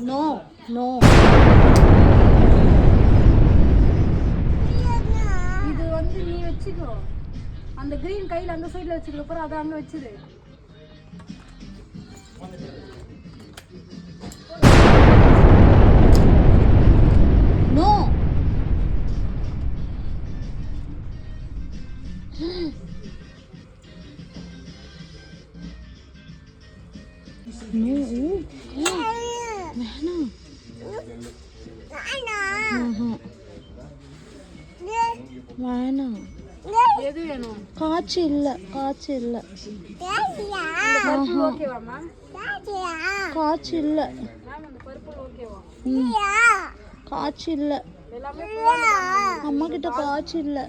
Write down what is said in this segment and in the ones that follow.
No no இது வந்து நீ வச்சுக்கோ. அந்த கிரீன் கையில் அந்த சைடில் வச்சுக்க அப்புறம் அதை அங்கே வச்சுது. நோ வேணாம். எது வேணும்? காய்ச்சி இல்லை காய்ச்சி இல்லை காய்ச்சி இல்லை காய்ச்சி இல்லை அம்மா கிட்ட காய்ச்சி இல்லை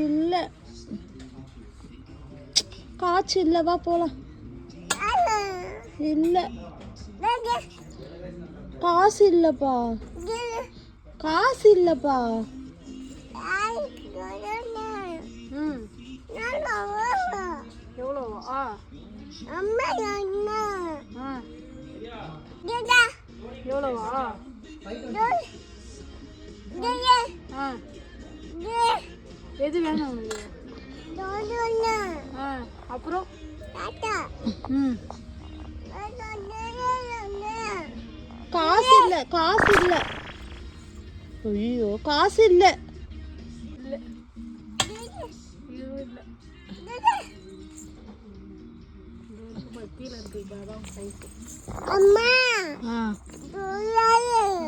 இல்லை காய்ச்சி இல்லை வா போலாம். இல்லை காசு இல்லைப்பா காசு இல்லைப்பா. எவ்வளோவா? எவ்வளோவா? எது வேணும் உங்களுக்கு? அப்புறம் காசு இல்லை காசு இல்லை. ஐயோ காசு இல்லை.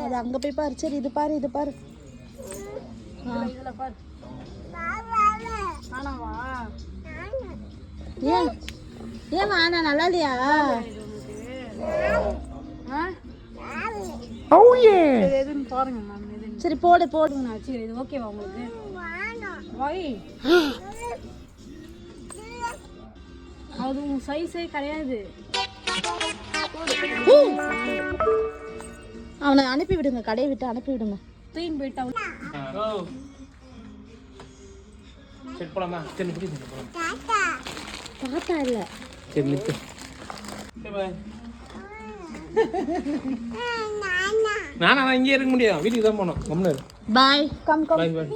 அது அங்க போய் பாரு. சரி இது பாரு இது பாரு. ஏன் ஏன் வேணா நல்லா இல்லையா? பாருங்க மேம். சரி போடு போடுங்க. சரி இது ஓகேவா உங்களுக்கு? அது உன் சைஸே கிடையாது. அவனை அனுப்பி விடுங்க, கடையை விட்டு அனுப்பி விடுங்க. தூயின் போயிட்டு தாத்தா இல்ல. நானா இங்கே இருக்க முடியும், வீட்டுக்கு தான் போனோம். பாய் கம் கம். பாய் பாய்.